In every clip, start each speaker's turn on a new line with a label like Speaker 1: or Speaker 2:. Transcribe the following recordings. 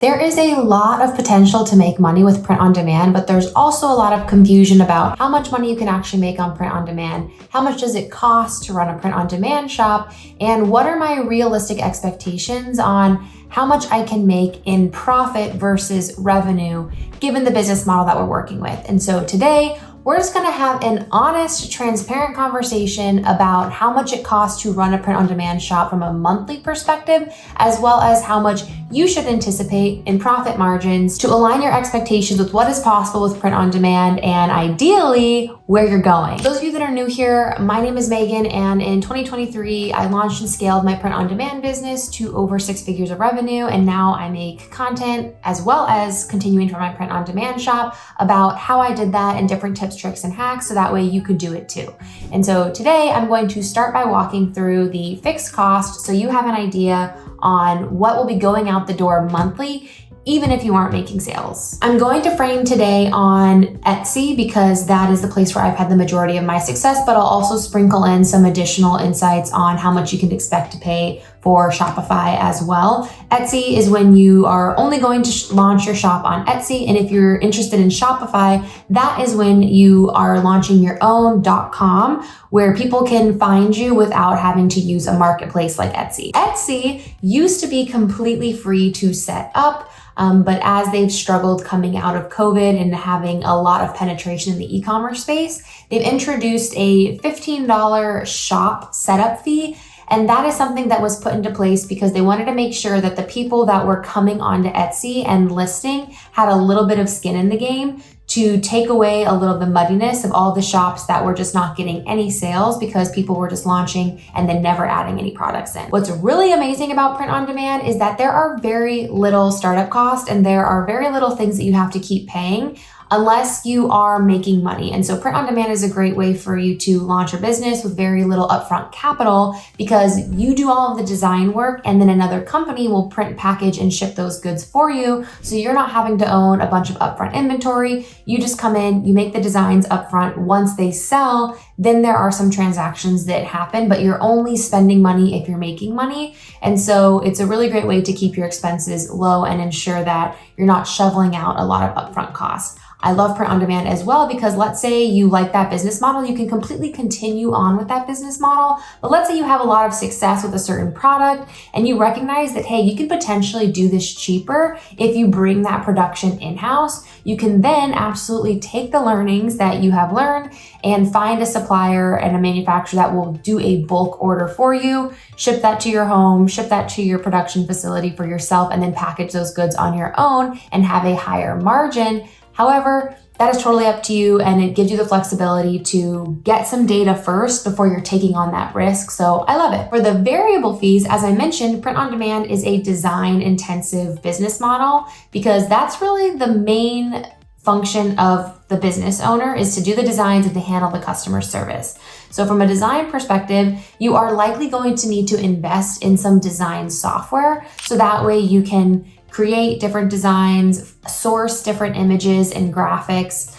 Speaker 1: There is a lot of potential to make money with print on demand, but there's also a lot of confusion about how much money you can actually make on print on demand, how much does it cost to run a print on demand shop, and what are my realistic expectations on how much I can make in profit versus revenue, given the business model that we're working with. And so today, we're just gonna have an honest, transparent conversation about how much it costs to run a print on demand shop from a monthly perspective, as well as how much you should anticipate in profit margins to align your expectations with what is possible with print on demand and ideally where you're going. Those of you that are new here, my name is Megan, and in 2023, I launched and scaled my print on demand business to over 6 figures of revenue. And now I make content as well as continuing for my print on demand shop about how I did that and different tips, tricks, and hacks so that way you could do it too. And so today I'm going to start by walking through the fixed cost so you have an idea on what will be going out the door monthly, even if you aren't making sales. I'm going to frame today on Etsy because that is the place where I've had the majority of my success, but I'll also sprinkle in some additional insights on how much you can expect to pay for Shopify as well. Etsy is when you are only going to launch your shop on Etsy. And if you're interested in Shopify, that is when you are launching your own .com where people can find you without having to use a marketplace like Etsy. Etsy used to be completely free to set up. But as they've struggled coming out of COVID and having a lot of penetration in the e-commerce space, they've introduced a $15 shop setup fee. And that is something that was put into place because they wanted to make sure that the people that were coming onto Etsy and listing had a little bit of skin in the game to take away a little of the muddiness of all the shops that were just not getting any sales because people were just launching and then never adding any products in. What's really amazing about print on demand is that there are very little startup costs and there are very little things that you have to keep paying unless you are making money. And so print on demand is a great way for you to launch your business with very little upfront capital because you do all of the design work and then another company will print, package, and ship those goods for you. So you're not having to own a bunch of upfront inventory. You just come in, you make the designs upfront. Once they sell, then there are some transactions that happen, but you're only spending money if you're making money. And so it's a really great way to keep your expenses low and ensure that you're not shoveling out a lot of upfront costs. I love print on demand as well because let's say you like that business model, you can completely continue on with that business model. But let's say you have a lot of success with a certain product and you recognize that, hey, you can potentially do this cheaper if you bring that production in-house. You can then absolutely take the learnings that you have learned and find a supplier and a manufacturer that will do a bulk order for you, ship that to your home, ship that to your production facility for yourself, and then package those goods on your own and have a higher margin. However, that is totally up to you and it gives you the flexibility to get some data first before you're taking on that risk. So I love it. For the variable fees, as I mentioned, print on demand is a design intensive business model because that's really the main function of the business owner is to do the designs and to handle the customer service. So from a design perspective, you are likely going to need to invest in some design software so that way you can create different designs, source different images and graphics,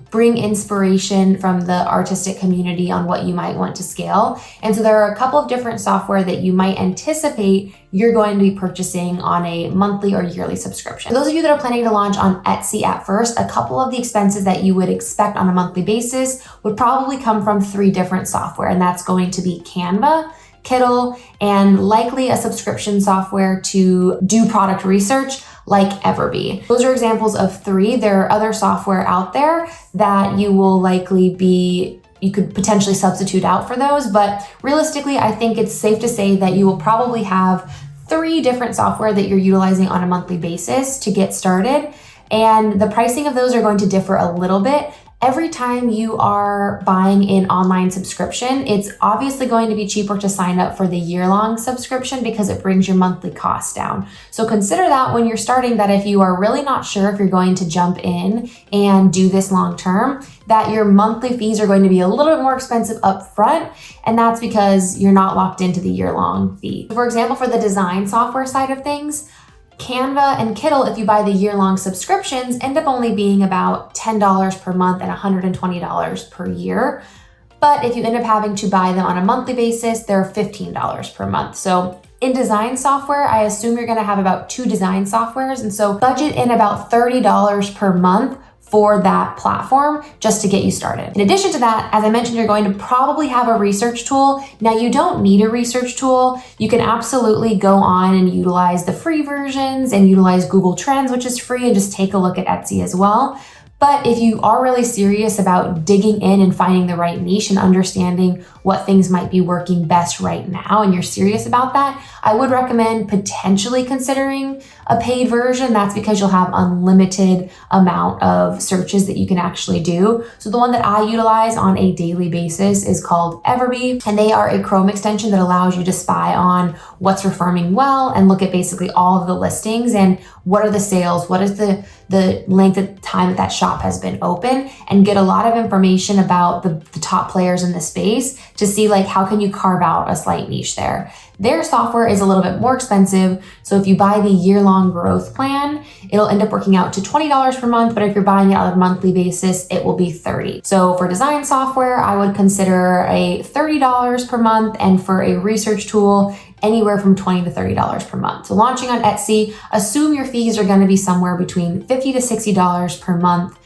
Speaker 1: bring inspiration from the artistic community on what you might want to scale. And so there are a couple of different software that you might anticipate you're going to be purchasing on a monthly or yearly subscription. For those of you that are planning to launch on Etsy at first, a couple of the expenses that you would expect on a monthly basis would probably come from 3 different software, and that's going to be Canva, Kittl, and likely a subscription software to do product research like Everbee. Those are examples of 3. There are other software out there that you could potentially substitute out for those, but realistically, I think it's safe to say that you will probably have 3 different software that you're utilizing on a monthly basis to get started. And the pricing of those are going to differ a little bit. Every time you are buying an online subscription, it's obviously going to be cheaper to sign up for the year-long subscription because it brings your monthly costs down. So consider that when you're starting, that if you are really not sure if you're going to jump in and do this long-term, that your monthly fees are going to be a little bit more expensive up front. And that's because you're not locked into the year-long fee. For example, for the design software side of things, Canva and Kittl, if you buy the year-long subscriptions, end up only being about $10 per month and $120 per year. But if you end up having to buy them on a monthly basis, they're $15 per month. So In design software, I assume you're gonna have about 2 design softwares, and so budget in about $30 per month for that platform just to get you started. In addition to that, as I mentioned, you're going to probably have a research tool. Now, you don't need a research tool. You can absolutely go on and utilize the free versions and utilize Google Trends, which is free, and just take a look at Etsy as well. But if you are really serious about digging in and finding the right niche and understanding what things might be working best right now, and you're serious about that, I would recommend potentially considering a paid version. That's because you'll have unlimited amount of searches that you can actually do. So the one that I utilize on a daily basis is called Everbee, and they are a Chrome extension that allows you to spy on what's performing well and look at basically all of the listings and what are the sales, what is the length of time that shop has been open, and get a lot of information about the top players in the space to see like how can you carve out a slight niche there. Their software is a little bit more expensive, so if you buy the year-long growth plan, it'll end up working out to $20 per month, but if you're buying it on a monthly basis, it will be $30. So for design software, I would consider a $30 per month, and for a research tool, anywhere from $20 to $30 per month. So launching on Etsy, assume your fees are gonna be somewhere between $50 to $60 per month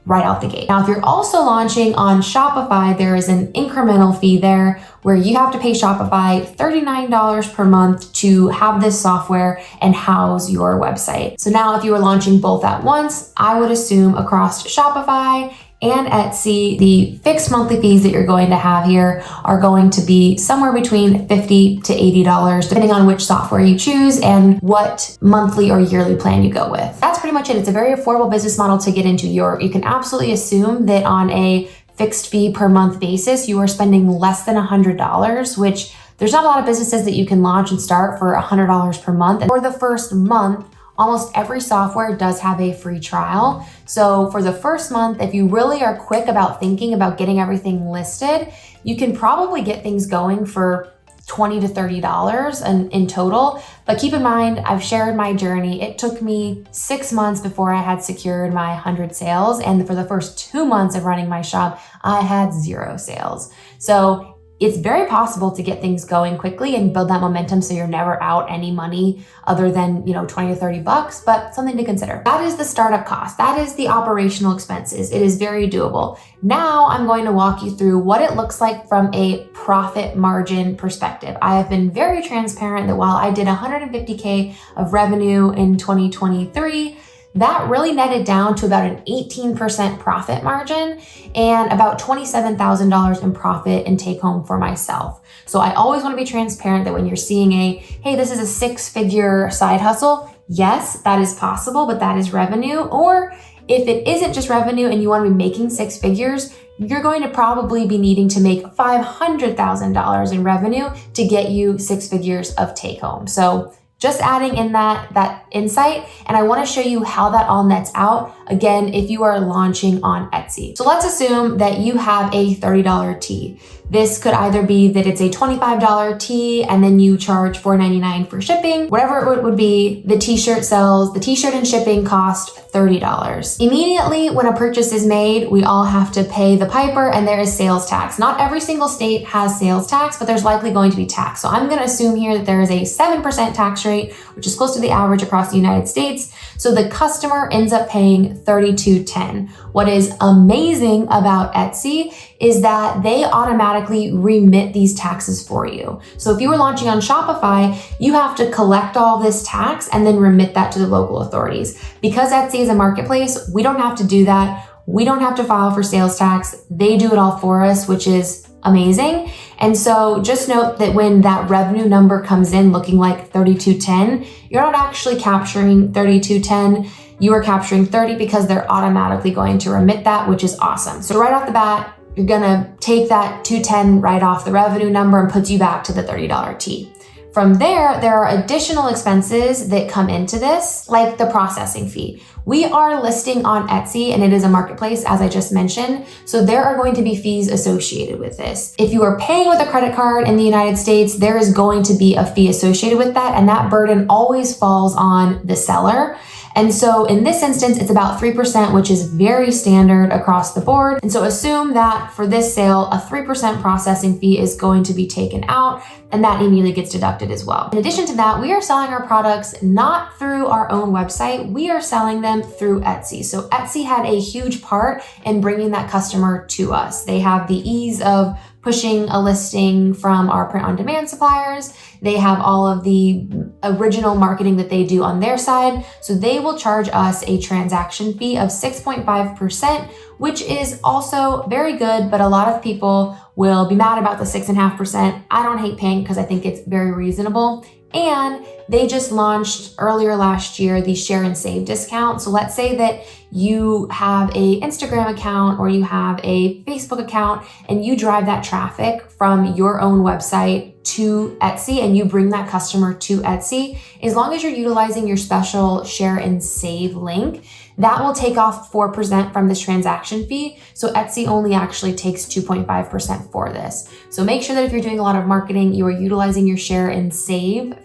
Speaker 1: right out the gate. Now, if you're also launching on Shopify, there is an incremental fee there where you have to pay Shopify $39 per month to have this software and house your website. So now if you were launching both at once, I would assume across Shopify and Etsy, the fixed monthly fees that you're going to have here are going to be somewhere between $50 to $80, depending on which software you choose and what monthly or yearly plan you go with. That's pretty much it. It's a very affordable business model to get into. You can absolutely assume that on a fixed fee per month basis, you are spending less than $100, which there's not a lot of businesses that you can launch and start for $100 per month. And for the first month, almost every software does have a free trial. So for the first month, if you really are quick about thinking about getting everything listed, you can probably get things going for $20 to $30 in total. But keep in mind, I've shared my journey. It took me 6 months before I had secured my 100 sales. And for the first 2 months of running my shop, I had 0 sales. So it's very possible to get things going quickly and build that momentum so you're never out any money other than, $20 to $30, but something to consider. That is the startup cost. That is the operational expenses. It is very doable. Now I'm going to walk you through what it looks like from a profit margin perspective. I have been very transparent that while I did $150K of revenue in 2023, that really netted down to about an 18% profit margin and about $27,000 in profit and take home for myself. So I always want to be transparent that when you're seeing hey, this is a 6-figure side hustle, yes, that is possible, but that is revenue. Or if it isn't just revenue and you want to be making 6 figures, you're going to probably be needing to make $500,000 in revenue to get you 6 figures of take home. So just adding in that insight, and I want to show you how that all nets out, again, if you are launching on Etsy. So let's assume that you have a $30 tee. This could either be that it's a $25 tee and then you charge $4.99 for shipping, whatever it would be. The t-shirt sells, the t-shirt and shipping cost $30. Immediately when a purchase is made, we all have to pay the piper, and there is sales tax. Not every single state has sales tax, but there's likely going to be tax. So I'm going to assume here that there is a 7% tax rate, which is close to the average across the United States. So the customer ends up paying $32.10. What is amazing about Etsy is that they automatically remit these taxes for you. So if you were launching on Shopify, you have to collect all this tax and then remit that to the local authorities. Because Etsy is a marketplace, we don't have to do that. We don't have to file for sales tax. They do it all for us, which is amazing. And so just note that when that revenue number comes in looking like $32.10, you're not actually capturing $32.10. You are capturing 30 because they're automatically going to remit that, which is awesome. So right off the bat, you're gonna take that $210 right off the revenue number and puts you back to the $30 tee. From there are additional expenses that come into this, like the processing fee. We are listing on Etsy and it is a marketplace, as I just mentioned, so there are going to be fees associated with this. If you are paying with a credit card in the United States, there is going to be a fee associated with that, and that burden always falls on the seller. And so in this instance, it's about 3%, which is very standard across the board. And so assume that for this sale, a 3% processing fee is going to be taken out, and that immediately gets deducted as well. In addition to that, we are selling our products not through our own website, we are selling them through Etsy. So Etsy had a huge part in bringing that customer to us. They have the ease of pushing a listing from our print-on-demand suppliers. They have all of the original marketing that they do on their side. So they will charge us a transaction fee of 6.5%, which is also very good, but a lot of people will be mad about the 6.5%. I don't hate paying because I think it's very reasonable. And they just launched earlier last year the share and save discount. So let's say that you have a Instagram account or you have a Facebook account and you drive that traffic from your own website to Etsy and you bring that customer to Etsy. As long as you're utilizing your special share and save link, that will take off 4% from this transaction fee. So Etsy only actually takes 2.5% for this. So make sure that if you're doing a lot of marketing, you are utilizing your share and save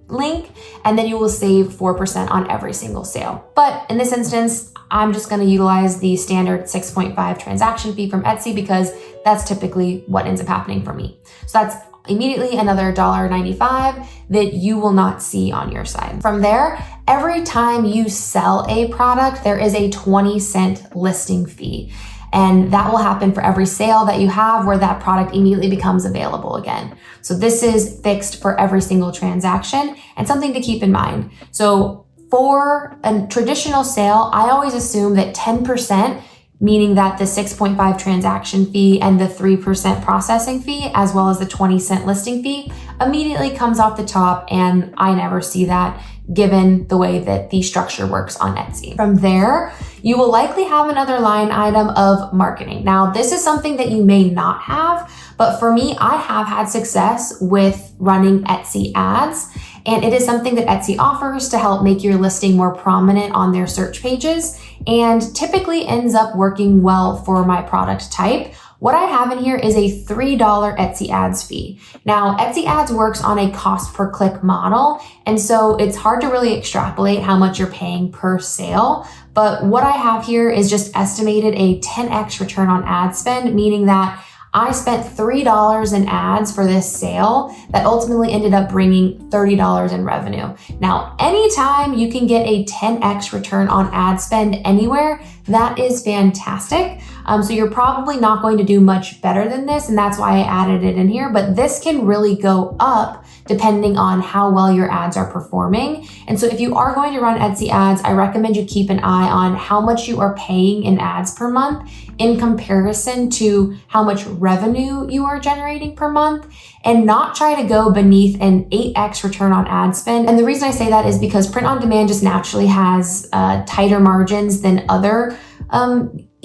Speaker 1: link, and then you will save 4% on every single sale. But in this instance, I'm just going to utilize the standard 6.5 transaction fee from Etsy because that's typically what ends up happening for me. So that's immediately another $1.95 that you will not see on your side. From there, every time you sell a product, there is a 20-cent listing fee. And that will happen for every sale that you have where that product immediately becomes available again. So this is fixed for every single transaction and something to keep in mind. So for a traditional sale, I always assume that 10%, meaning that the 6.5 transaction fee and the 3% processing fee, as well as the 20-cent listing fee, immediately comes off the top, and I never see that given the way that the structure works on Etsy. From there, you will likely have another line item of marketing. Now, this is something that you may not have, but for me, I have had success with running Etsy ads, and it is something that Etsy offers to help make your listing more prominent on their search pages, and typically ends up working well for my product type. What I have in here is a $3 Etsy ads fee. Now, Etsy ads works on a cost per click model, and so it's hard to really extrapolate how much you're paying per sale. But what I have here is just estimated a 10x return on ad spend, meaning that I spent $3 in ads for this sale that ultimately ended up bringing $30 in revenue. Now, anytime you can get a 10x return on ad spend anywhere, that is fantastic. So you're probably not going to do much better than this, and that's why I added it in here, but this can really go up depending on how well your ads are performing. And so if you are going to run Etsy ads, I recommend you keep an eye on how much you are paying in ads per month in comparison to how much revenue you are generating per month, and not try to go beneath an 8x return on ad spend. And the reason I say that is because print on demand just naturally has tighter margins than other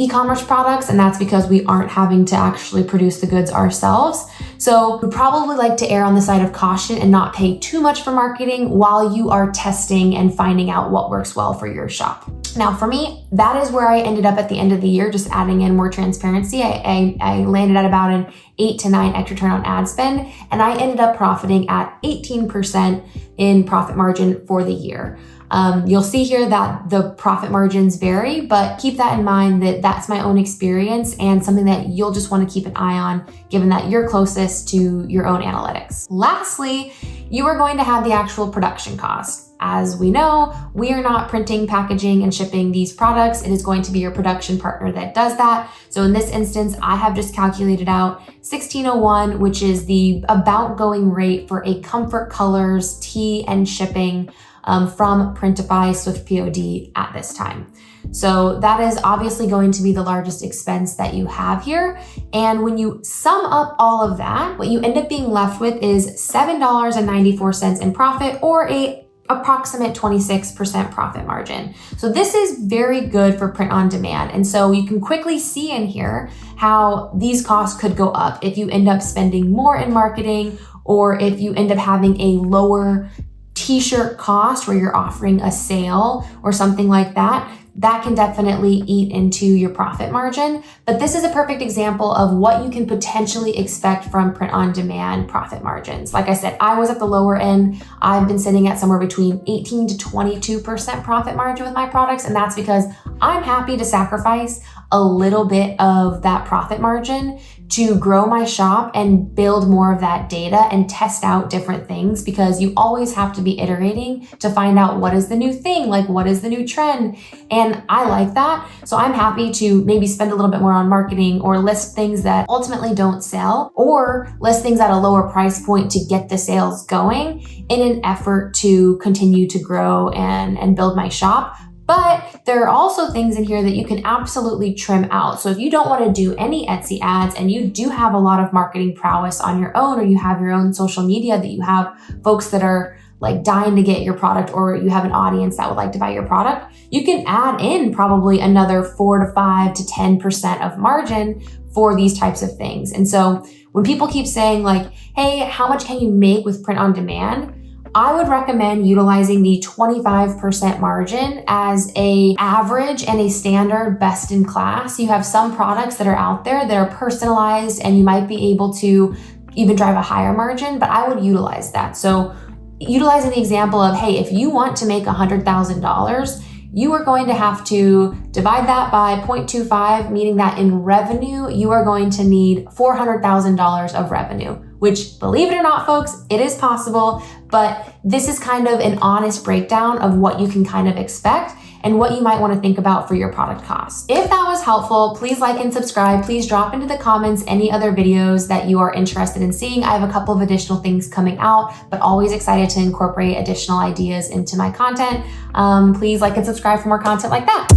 Speaker 1: e-commerce products, and that's because we aren't having to actually produce the goods ourselves. So we probably like to err on the side of caution and not pay too much for marketing while you are testing and finding out what works well for your shop. Now for me, that is where I ended up at the end of the year, just adding in more transparency. I landed at about an 8 to 9x return on ad spend, and I ended up profiting at 18% in profit margin for the year. You'll see here that the profit margins vary, but keep that in mind that that's my own experience and something that you'll just want to keep an eye on given that you're closest to your own analytics. Lastly, you are going to have the actual production cost. As we know, we are not printing, packaging, and shipping these products. It is going to be your production partner that does that. So in this instance, I have just calculated out $16.01, which is the about going rate for a Comfort Colors tee and shipping from Printify SwiftPOD at this time. So that is obviously going to be the largest expense that you have here. And when you sum up all of that, what you end up being left with is $7.94 in profit, or a approximate 26% profit margin. So this is very good for print on demand. And so you can quickly see in here how these costs could go up if you end up spending more in marketing, or if you end up having a lower t-shirt cost where you're offering a sale or something like that. that can definitely eat into your profit margin. But this is a perfect example of what you can potentially expect from print on demand profit margins. Like I said, I was at the lower end. I've been sitting at somewhere between 18 to 22% profit margin with my products. And that's because I'm happy to sacrifice a little bit of that profit margin to grow my shop and build more of that data and test out different things, because you always have to be iterating to find out what is the new thing, like what is the new trend. And I like that. So I'm happy to maybe spend a little bit more on marketing or list things that ultimately don't sell, or list things at a lower price point to get the sales going in an effort to continue to grow and build my shop. But there are also things in here that you can absolutely trim out. So if you don't want to do any Etsy ads and you do have a lot of marketing prowess on your own, or you have your own social media that you have folks that are like dying to get your product, or you have an audience that would like to buy your product, you can add in probably another 4 to 5 to 10% of margin for these types of things. And so when people keep saying like, hey, how much can you make with print on demand? I would recommend utilizing the 25% margin as a average and a standard best in class. You have some products that are out there that are personalized and you might be able to even drive a higher margin, but I would utilize that. So utilizing the example of, hey, if you want to make $100,000, you are going to have to divide that by 0.25, meaning that in revenue, you are going to need $400,000 of revenue, which, believe it or not, folks, it is possible, but this is kind of an honest breakdown of what you can kind of expect and what you might want to think about for your product cost. If that was helpful, please like and subscribe. Please drop into the comments any other videos that you are interested in seeing. I have a couple of additional things coming out, but always excited to incorporate additional ideas into my content. Please like and subscribe for more content like that.